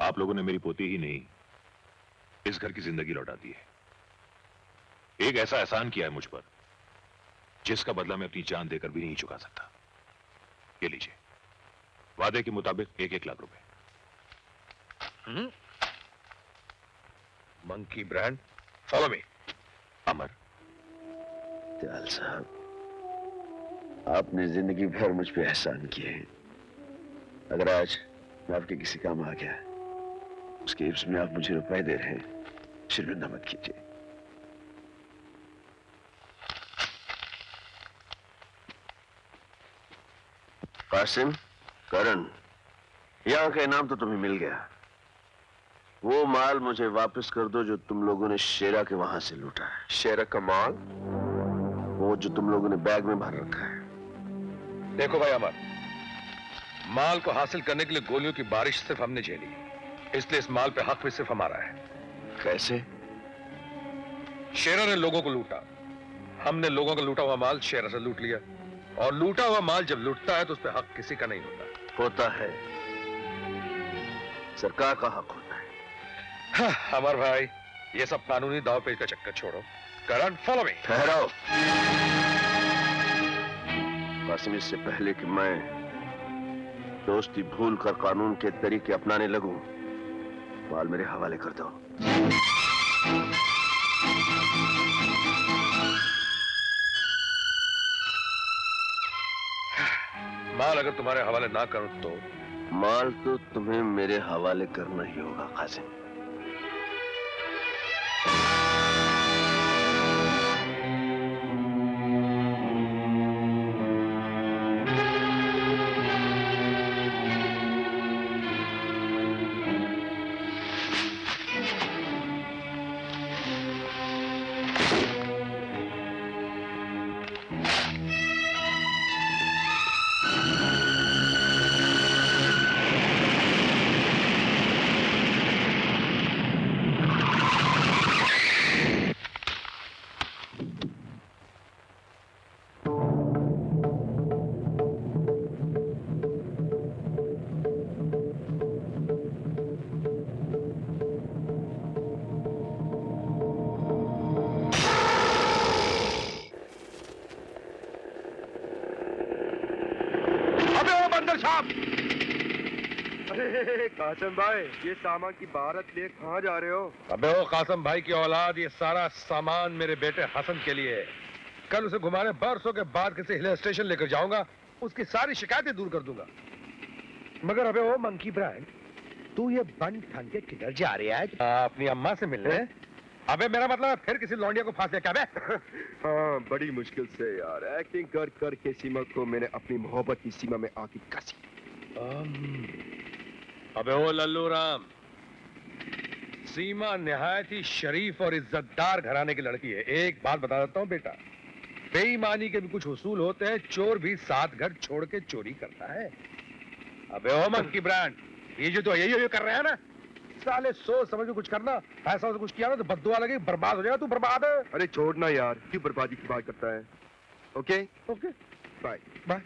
आप लोगों ने मेरी पोती ही नहीं, इस घर की जिंदगी लौटा दी है। एक ऐसा एहसान किया है मुझ पर जिसका बदला मैं अपनी जान देकर भी नहीं चुका सकता। ये लीजिए, वादे के मुताबिक 1-1 लाख रुपए। Monkey brand, follow me. Amar, Dayal साहब, आपने जिंदगी भर मुझ पे एहसान किए हैं। अगर आज मैं आपके किसी काम आ गया, उसके एवज में आप मुझे रुपए दे रहे हैं, शर्मिंदा मत कीजिए। कासिम, करण, यहां का इनाम तो तुम्हें मिल गया। वो माल मुझे वापस कर दो जो तुम लोगों ने शेरा के वहां से लूटा है। शेरा का माल? वो जो तुम लोगों ने बैग में भर रखा है। देखो भाई अमर, माल को हासिल करने के लिए गोलियों की बारिश सिर्फ हमने झेली, इसलिए इस माल पे हक भी सिर्फ हमारा है। कैसे? शेरा ने लोगों को लूटा, हमने लोगों का लूटा हुआ माल शेरा से लूट लिया। और लूटा हुआ माल जब लूटता है तो उस पर हक किसी का नहीं होता है, सरकार का हक होता है। हाँ, अमर भाई, ये सब कानूनी दाव पेच का चक्कर छोड़ो। करण, फॉलो मी। ठहरो कासिम, इससे पहले कि मैं दोस्ती भूल कर कानून के तरीके अपनाने लगूं, माल मेरे हवाले कर दो। माल अगर तुम्हारे हवाले ना करूं तो? माल तो तुम्हें मेरे हवाले करना ही होगा कासिम। कासिम भाई, ये सामान की बारात ले कहाँ जा रहे हो? अबे ओ कासिम भाई की औलाद, ये सारा सामान मेरे बेटे हसन के लिए है। कल उसे घुमाने बरसों के बाद किसी हिल स्टेशन लेकर जाऊंगा, उसकी सारी शिकायतें दूर कर दूंगा। मगर अबे ओ मंकी ब्रांड, तू ये बन ठन के किधर जा रहा है? अपनी अम्मा से मिलने। अबे मेरा मतलब फिर किसी लौंडिया को फांस दिया क्या बे? हाँ, बड़ी मुश्किल से यार, एक्टिंग कर कर के सीमा को मैंने अपनी मोहब्बत की सीमा में आके कसी। अबे ओ लल्लू राम, सीमा निहायत ही शरीफ और इज्जतदार घराने की लड़की है। एक बात बता देता हूँ बेटा, बेईमानी के भी कुछ उसूल होते हैं। चोर भी 7 घर छोड़ के चोरी करता है। अबे ओ मंकी ब्रांड, ये जो तो यही कर रहे हैं ना, साले सोच समझ के कुछ करना। ऐसा कुछ किया ना तो बद्दुआ लगे, बर्बाद हो जाएगा। तू बर्बाद है। अरे छोड़ना यार, क्यों बर्बादी की बात करता है? Okay okay, bye bye.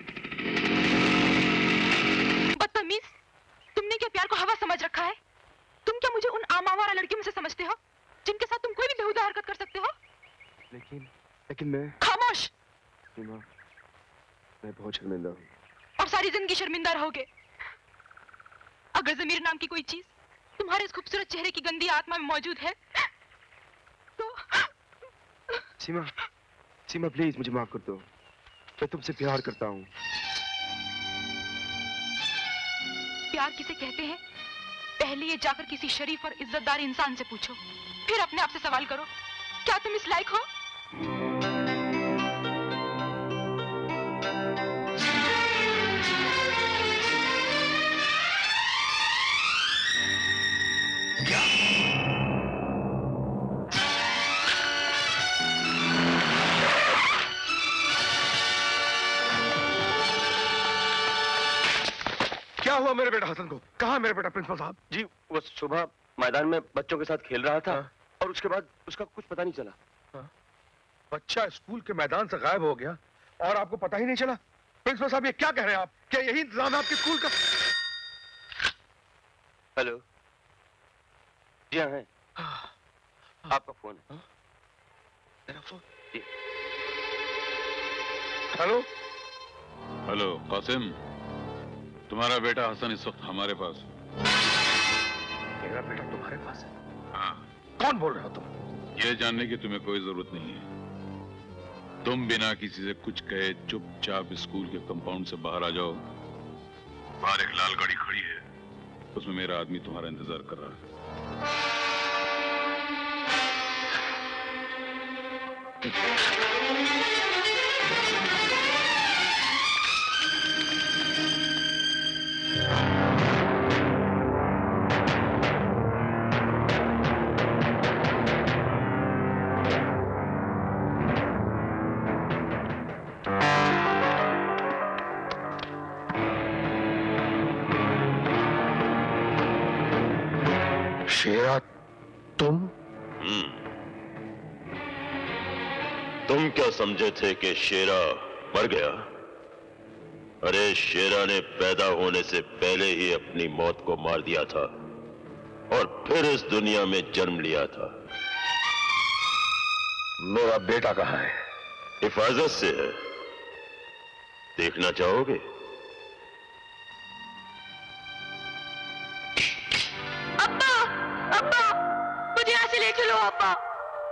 बदतमीज, तुमने क्या प्यार को हवा समझ रखा है? तुम क्या मुझे उन आमावारा लड़कियों में से समझते हो जिनके साथ तुम कोई भी बेहुदा हरकत कर सकते हो? लेकिन मैं... खामोश। सीमा, मैं बहुत शर्मिंदा हूँ। और सारी जिंदगी शर्मिंदा रहोगे। अगर ज़मीर नाम की कोई चीज तुम्हारे इस खूबसूरत चेहरे की गंदी आत्मा में मौजूद है तो... सीमा प्लीज मुझे माफ कर दो। मैं तुमसे प्यार करता हूँ। प्यार किसे कहते हैं, पहले ये जाकर किसी शरीफ और इज्जतदार इंसान से पूछो, फिर अपने आप से सवाल करो, क्या तुम इस लायक हो? क्या हुआ मेरे बेटा हसन को? कहाँ मेरे बेटा प्रिंसिपल साहब? जी वो सुबह मैदान में बच्चों के साथ खेल रहा था। हाँ। और उसके बाद उसका कुछ पता नहीं चला। बच्चा स्कूल के मैदान से गायब हो गया और आपको पता ही नहीं चला? प्रिंसिपल साहब ये क्या कह रहे हैं आप? क्या यही इंतजाम है आपके स्कूल का? हेलो। जी हाँ है। आपका फोन है। मेरा फोन? जी। हेलो। हेलो कासिम, तुम्हारा बेटा हसन इस वक्त हमारे पास है। मेरा बेटा तुम्हारे पास है? हाँ। कौन बोल रहे हो तुम? यह जानने की तुम्हें कोई जरूरत नहीं है। तुम बिना किसी से कुछ कहे चुपचाप स्कूल के कंपाउंड से बाहर आ जाओ। बाहर एक लाल गाड़ी खड़ी है, उसमें मेरा आदमी तुम्हारा इंतजार कर रहा है। शेरा, तुम? तुम क्या समझे थे कि शेरा मर गया? अरे शेरा ने पैदा होने से पहले ही अपनी मौत को मार दिया था और फिर इस दुनिया में जन्म लिया था। मेरा बेटा कहाँ है? हिफाजत से है, देखना चाहोगे? अब्बा, अब्बा, मुझे यहाँ से ले चलो अब्बा।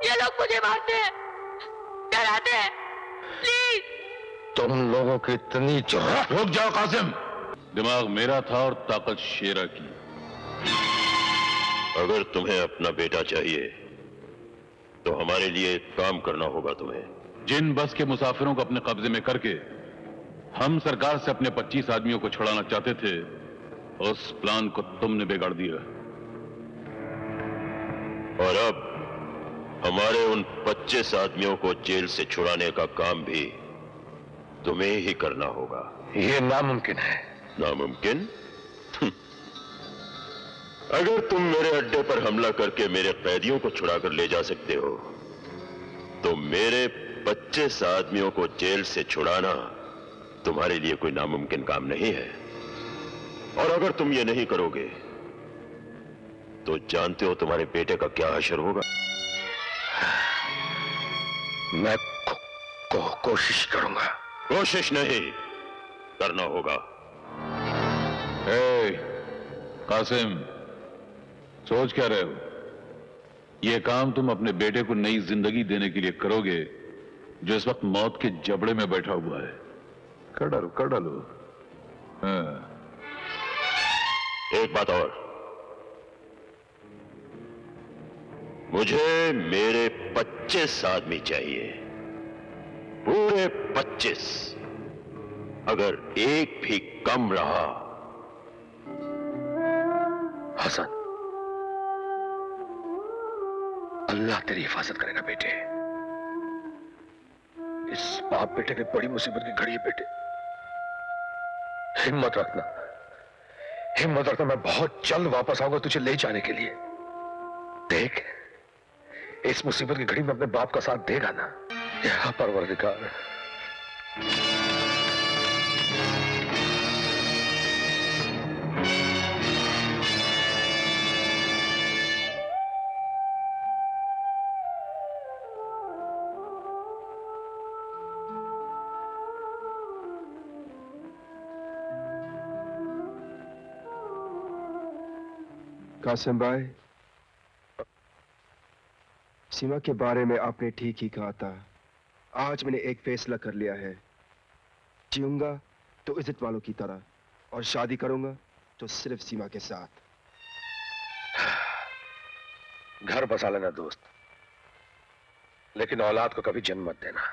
ये लोग मुझे मारते हैं, डराते हैं, प्लीज। तुम लोगों की इतनी जुर्रत? रुक जाओ कासिम, दिमाग मेरा था और ताकत शेरा की। अगर तुम्हें अपना बेटा चाहिए तो हमारे लिए एक काम करना होगा तुम्हें। जिन बस के मुसाफिरों को अपने कब्जे में करके हम सरकार से अपने 25 आदमियों को छुड़ाना चाहते थे, उस प्लान को तुमने बिगाड़ दिया। और अब हमारे उन 25 आदमियों को जेल से छुड़ाने का काम भी तुम्हें ही करना होगा। ये नामुमकिन है। नामुमकिन? अगर तुम मेरे अड्डे पर हमला करके मेरे कैदियों को छुड़ाकर ले जा सकते हो तो मेरे 25 आदमियों को जेल से छुड़ाना तुम्हारे लिए कोई नामुमकिन काम नहीं है। और अगर तुम ये नहीं करोगे तो जानते हो तुम्हारे बेटे का क्या हशर होगा? मैं कोशिश करूंगा। कोशिश नहीं, करना होगा। कासिम, सोच क्या रहे हो? यह काम तुम अपने बेटे को नई जिंदगी देने के लिए करोगे जो इस वक्त मौत के जबड़े में बैठा हुआ है। कर डालो। हाँ। एक बात और, मुझे मेरे 25 आदमी चाहिए, पूरे 25। अगर एक भी कम रहा। हसन, अल्लाह तेरी हिफाजत करेगा बेटे। इस बाप बेटे की बड़ी मुसीबत की घड़ी है बेटे। हिम्मत रखना, मैं बहुत जल्द वापस आऊंगा तुझे ले जाने के लिए। देख, इस मुसीबत की घड़ी में अपने बाप का साथ देगा ना? या परवरदिगार। कासिम भाई, सीमा के बारे में आपने ठीक ही कहा था। आज मैंने एक फैसला कर लिया है। जीऊंगा तो इज्जत वालों की तरह और शादी करूंगा तो सिर्फ सीमा के साथ। घर बसा लेना दोस्त, लेकिन औलाद को कभी जन्म मत देना।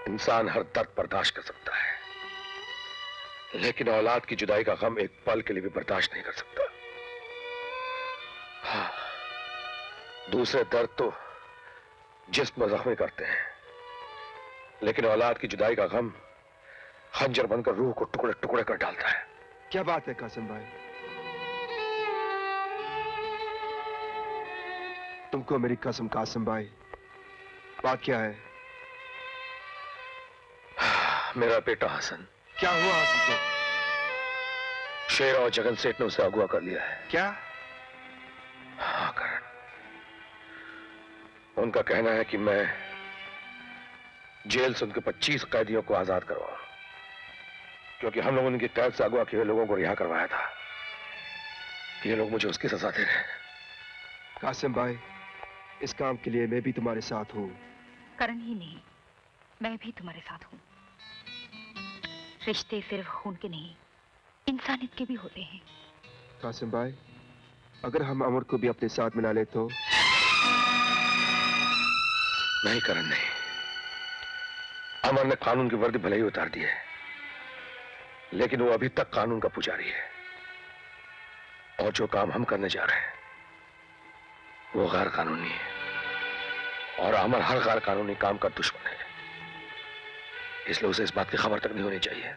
इंसान हर दर्द बर्दाश्त कर सकता है, लेकिन औलाद की जुदाई का गम एक पल के लिए भी बर्दाश्त नहीं कर सकता। हाँ, दूसरे दर्द तो जिस्म जख्मी करते हैं, लेकिन औलाद की जुदाई का गम खंजर बनकर रूह को टुकड़े टुकड़े कर डालता है। क्या बात है कासिम भाई? तुमको मेरी कसम कासिम भाई, बात क्या है? मेरा बेटा हसन। क्या हुआ हसन को? शेर और जगन सेठ ने उसे अगवा कर लिया है। क्या? हाँ करण, उनका कहना है कि मैं जेल से उनके 25 कैदियों को आजाद करवाऊं, क्योंकि हम लोगों ने उनकी कैद से अगवा किए हुए लोगों को रिहा करवाया था। ये लोग मुझे उसकी सजा दे रहे हैं। कासिम भाई, इस काम के लिए मैं भी तुम्हारे साथ हूँ। करण ही नहीं, मैं भी तुम्हारे साथ हूँ। रिश्ते सिर्फ खून के नहीं, इंसानियत के भी होते हैं। कासिम भाई, अगर हम अमर को भी अपने साथ मिला ले तो? नहीं करण, नहीं। अमर ने कानून की वर्दी भले ही उतार दी है, लेकिन वो अभी तक कानून का पुजारी है। और जो काम हम करने जा रहे हैं वो गैर कानूनी है, और अमर हर गैर कानूनी काम का दुश्मन है। इसलिए उसे इस बात की खबर तक नहीं होनी चाहिए।